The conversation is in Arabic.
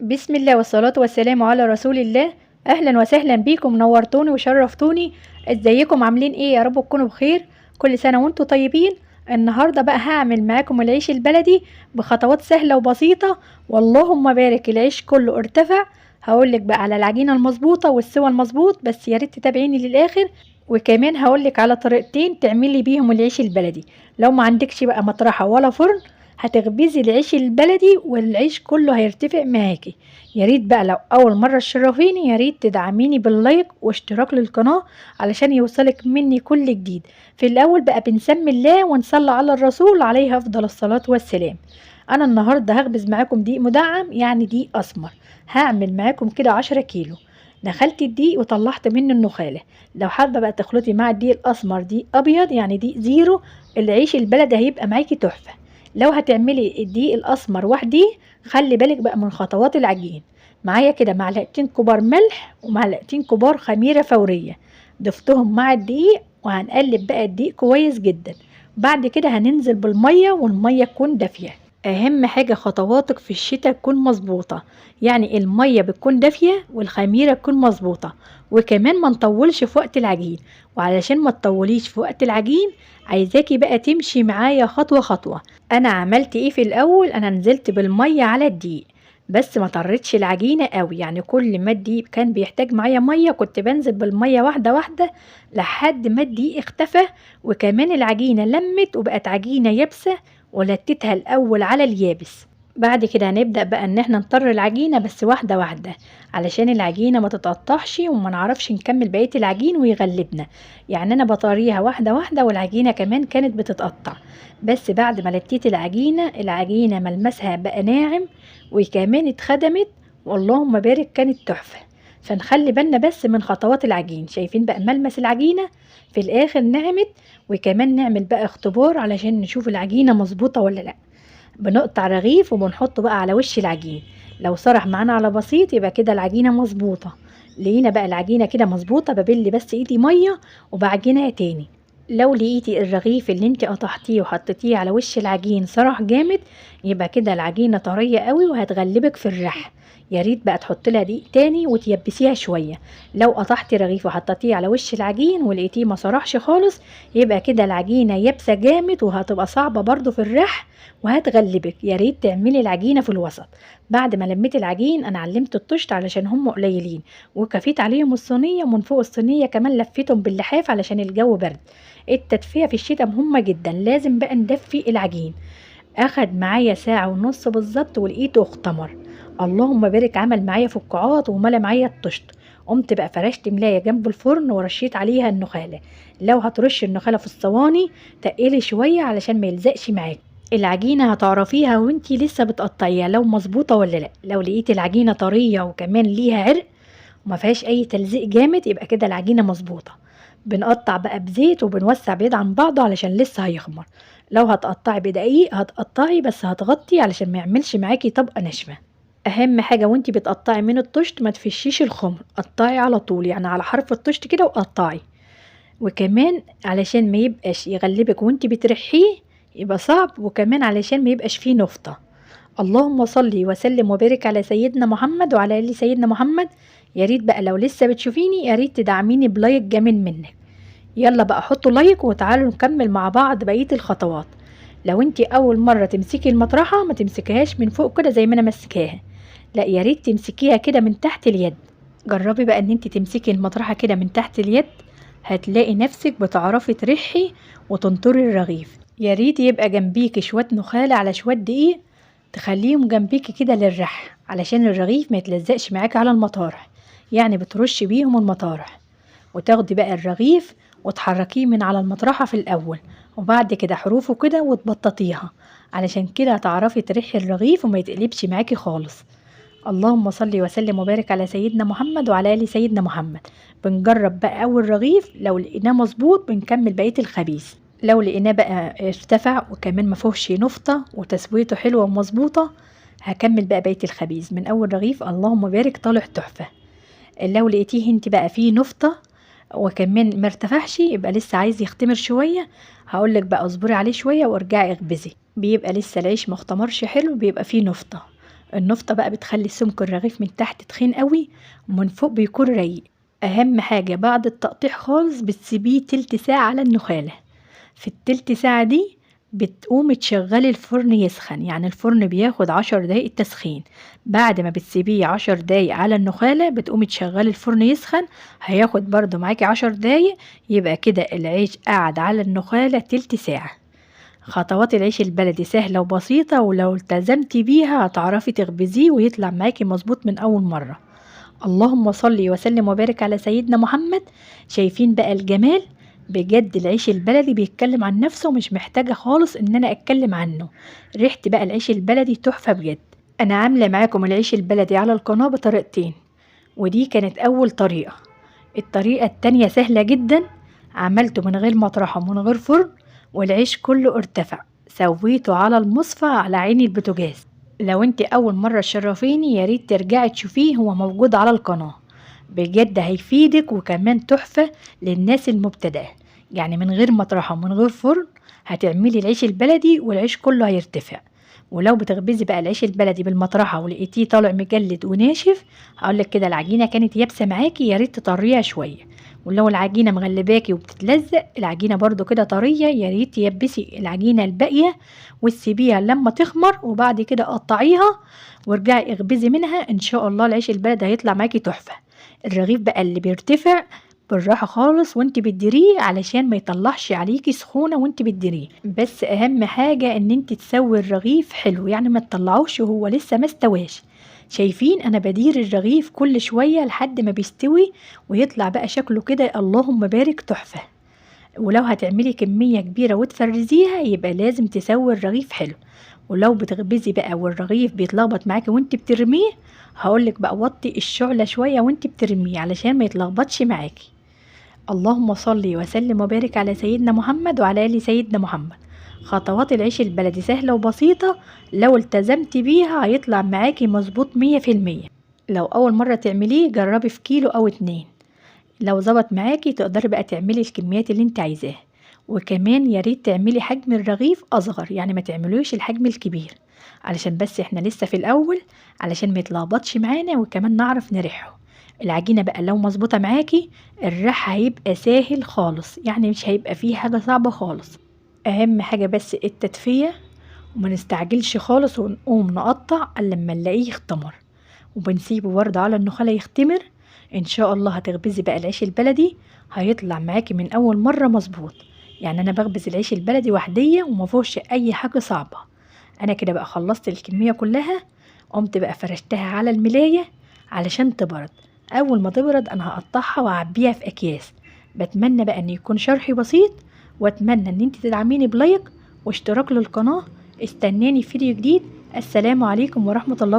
بسم الله والصلاة والسلام على رسول الله. أهلا وسهلا بيكم، نورتوني وشرفتوني. ازيكم عاملين ايه؟ يا رب تكونوا بخير. كل سنة وانتم طيبين. النهاردة بقى هعمل معاكم العيش البلدي بخطوات سهلة وبسيطة، واللهم بارك العيش كله ارتفع. هقولك بقى على العجينة المظبوطة والسوى المظبوط، بس يا ريت تتابعيني للآخر. وكمان هقولك على طريقتين تعملي بيهم العيش البلدي. لو ما عندكش بقى مطرحة ولا فرن، هتخبزي العيش البلدي والعيش كله هيرتفع معاكي. يا ريت بقى لو اول مره تشرفيني، يا ريت تدعميني باللايك واشتراك للقناه علشان يوصلك مني كل جديد. في الاول بقى بنسمي الله ونصلي على الرسول عليه افضل الصلاه والسلام. انا النهارده هخبز معاكم دقيق مدعم، يعني دقيق اسمر. هعمل معاكم كده 10 كيلو. دخلت الدقيق وطلعت منه النخاله. لو حابه بقى تخلطي مع الدقيق الاسمر دقيق ابيض، يعني دقيق زيرو، العيش البلدي هيبقى معاكي تحفه. لو هتعملي الدقيق الاسمر وحدي، خلي بالك بقى من خطوات العجين. معايا كده معلقتين كبار ملح ومعلقتين كبار خميرة فورية، ضفتهم مع الدقيق وهنقلب بقى الدقيق كويس جدا. بعد كده هننزل بالمية والمية تكون دافية. اهم حاجة خطواتك في الشتاء تكون مظبوطة، يعني المية بتكون دافية والخميرة تكون مظبوطة. وكمان ما نطولش في وقت العجين، وعلشان ما تطوليش في وقت العجين عايزاكي بقى تمشي معايا خطوة خطوة. انا عملت ايه في الاول؟ انا نزلت بالمية على الدقيق، بس ما طريتش العجينة قوي، يعني كل ما الدقيق كان بيحتاج معايا مية كنت بنزل بالمية واحدة واحدة لحد ما الدقيق اختفى. وكمان العجينة لمت وبقت عجينة يابسة، ولتتها الاول على اليابس. بعد كده هنبدأ بقى ان احنا نطر العجينة بس واحدة واحدة، علشان العجينة ما تتقطعش وما نعرفش نكمل بقية العجين ويغلبنا. يعني انا بطريها واحدة واحدة، والعجينة كمان كانت بتتقطع. بس بعد ما لتيت العجينة ملمسها بقى ناعم، وكمان اتخدمت، واللهم بارك كانت تحفة. فنخلي بالنا بس من خطوات العجين. شايفين بقى ملمس العجينة في الاخر نعمت. وكمان نعمل بقى اختبار علشان نشوف العجينة مظبوطة ولا لا. بنقطع رغيف وبنحطه بقى على وش العجين. لو سرح معانا على بسيط يبقى كده العجينة مظبوطة. لقينا بقى العجينة كده مظبوطة، ببل بس ايدي مية وبعجنها تاني. لو لقيتي الرغيف اللي انت قطعتيه وحطيتيه على وش العجين سرح جامد، يبقى كده العجينة طرية قوي وهتغلبك في الرح. يا ريت بقى تحط لها دقيق تاني وتيبسيها شوية. لو قطعتي رغيف وحطيتيه على وش العجين ولقيتيه ما سرحش خالص، يبقى كده العجينة يابسة جامد وهتبقى صعبة برضو في الرح وهتغلبك. يا ريت تعملي العجينة في الوسط. بعد ما لميت العجين انا علمت الطشت علشان هم قليلين، وكفيت عليهم الصينية، ومن فوق الصينية كمان لفيتهم باللحاف علشان الجو برد. التدفئة في الشتاء مهمة جدا، لازم بقى ندفي العجين. اخد معايا ساعة ونص بالظبط ولقيته اختمر. اللهم بارك، عمل معايا فقاعات وملا معايا الطشت. قمت بقى فرشت ملاية جنب الفرن ورشيت عليها النخالة. لو هترش النخالة في الصواني تقلي شوية علشان ما يلزقش معاك. العجينة هتعرفيها وانتي لسه بتقطعيها لو مظبوطة ولا لا. لو لقيتي العجينة طرية وكمان ليها عرق وما فيهاش اي تلزيق جامد، يبقى كده العجينة مظبوطة. بنقطع بقى بزيت وبنوسع بعيد عن بعضه علشان لسه هيخمر. لو هتقطعي بدقيق هتقطعي، بس هتغطي علشان ما يعملش معاكي طبقة ناشفة. اهم حاجة وانتي بتقطعي من الطشت ما تفشيش الخمر، قطعي على طول، يعني على حرف الطشت كده وقطعي. وكمان علشان ما يبقاش يغلبك وانتي بترحيه يبقى صعب، وكمان علشان ما يبقاش فيه نفطة. اللهم صلي وسلم وبارك على سيدنا محمد وعلى ال سيدنا محمد. يا ريت بقى لو لسه بتشوفيني يا ريت تدعميني بلايك جميل منك. يلا بقى حطوا لايك وتعالوا نكمل مع بعض بقية الخطوات. لو انتي اول مرة تمسكي المطرحة ما تمسكيهاش من فوق كده زي ما انا ماسكاها، لا يا ريت تمسكيها كده من تحت اليد. جربي بقى ان انتي تمسكي المطرحة كده من تحت اليد، هتلاقي نفسك بتعرفي ترحي وتنطري الرغيف. يا ريت يبقى جنبيكي شوية نخالة على شوية دقيق، تخليهم جنبيكي كده للرح علشان الرغيف ما يتلزقش معاكي على المطارح. يعني بترشي بيهم المطارح، وتاخدي بقى الرغيف وتحركيه من على المطرحة في الأول، وبعد كده حروفه كده وتبططيها، علشان كده هتعرفي ترحي الرغيف وما يتقلبش معاكي خالص. اللهم صل وسلم وبارك على سيدنا محمد وعلى آل سيدنا محمد. بنجرب بقى أول رغيف، لو لقيناه مظبوط بنكمل بقية الخبيث. لو لقيناه بقى ارتفع وكمان ما فيهوش نفطة وتسويته حلوة ومظبوطة، هكمل بقى بقية الخبيث من أول رغيف. اللهم بارك طالع تحفة. لو لقيتيه انت بقى فيه نفطة وكمان مرتفعش يبقى لسه عايز يختمر شوية، هقولك بقى اصبري عليه شوية وارجعي اخبزي. بيبقى لسه العيش مختمرش حلو، بيبقى فيه نفطة. النفطة بقى بتخلي سمك الرغيف من تحت تخين قوي ومن فوق بيكون رقيق. اهم حاجة بعد التقطيع خالص بتسيبيه تلت ساعة على النخالة. في التلت ساعة دي بتقومي تشغلي الفرن يسخن، يعني الفرن بياخد 10 دقايق تسخين. بعد ما بتسيبيه 10 دقايق على النخالة بتقومي تشغلي الفرن يسخن، هياخد برضو معاكي 10 دقايق. يبقى كده العيش قعد على النخالة تلت ساعة. خطوات العيش البلدي سهلة وبسيطة، ولو التزمتي بيها هتعرفي تخبزيه ويطلع معاكي مظبوط من أول مرة. اللهم صل وسلم وبارك على سيدنا محمد. شايفين بقى الجمال؟ بجد العيش البلدي بيتكلم عن نفسه، مش محتاجة خالص ان انا اتكلم عنه. ريحة بقى العيش البلدي تحفة بجد. انا عاملة معاكم العيش البلدي على القناة بطريقتين، ودي كانت اول طريقة. الطريقة التانية سهلة جدا، عملته من غير مطرحة ومن غير فرن، والعيش كله ارتفع. سويته على المصفى على عين البوتاجاز. لو انت اول مرة تشرفيني ياريت ترجعي تشوفيه، هو موجود على القناة. بجد هيفيدك وكمان تحفة للناس المبتدئة. يعني من غير مطرحة ومن غير فرن هتعملي العيش البلدي والعيش كله هيرتفع. ولو بتخبزي بقى العيش البلدي بالمطرحة ولقيتيه طالع مجلد وناشف، هقولك كده العجينة كانت يابسة معاكي، ياريت تطريها شوية. ولو العجينة مغلباكي وبتتلزق، العجينة برضو كده طرية، ياريت تيبسي العجينة الباقية وتسيبيها لما تخمر، وبعد كده قطعيها وارجعي اخبزي منها. ان شاء الله العيش البلدي هيطلع معاكي تحفة. الرغيف بقى اللي بيرتفع بالراحة خالص وانت بتديريه علشان ما يطلعش عليكي سخونة وانت بتديريه. بس اهم حاجة ان انت تسوي الرغيف حلو، يعني ما تطلعوش وهو لسه ما استواش. شايفين انا بدير الرغيف كل شوية لحد ما بيستوي ويطلع بقى شكله كده اللهم بارك تحفة. ولو هتعملي كمية كبيرة وتفرزيها يبقى لازم تسوي الرغيف حلو. ولو بتخبزي بقى والرغيف بيتلخبط معاكي وانت بترميه، هقولك بقى وطي الشعلة شوية وانت بترميه علشان ما يتلخبطش معاكي. اللهم صل وسلم وبارك على سيدنا محمد وعلى آل سيدنا محمد. خطوات العيش البلدي سهلة وبسيطة، لو التزمتي بيها هيطلع معاكي مظبوط 100%. لو أول مرة تعمليه جربي في كيلو أو 2. لو ظبط معاكي تقدري بقى تعملي الكميات اللي انت عايزاها. وكمان ياريت تعملي حجم الرغيف أصغر، يعني ما تعملوش الحجم الكبير، علشان بس احنا لسه في الأول، علشان ما يتلخبطش معانا وكمان نعرف نريحه. العجينة بقى لو مظبوطة معاكي الريح هيبقى سهل خالص، يعني مش هيبقى فيه حاجة صعبة خالص. أهم حاجة بس التدفية، وما نستعجلش خالص ونقوم نقطع الا لما نلاقيه اختمر، وبنسيبه برضه على النخالة يختمر. ان شاء الله هتخبزي بقى العيش البلدي هيطلع معاكي من اول مرة مظبوط. يعني انا بخبز العيش البلدي وحدية ومفيهوش اي حاجة صعبة. انا كده بقى خلصت الكمية كلها، قمت بقى فرشتها على الملاية علشان تبرد. اول ما تبرد انا هقطعها واعبيها في اكياس. بتمنى بقى ان يكون شرحي بسيط، واتمنى ان انت تدعميني بلايك واشتراك للقناة. استناني في فيديو جديد. السلام عليكم ورحمة الله.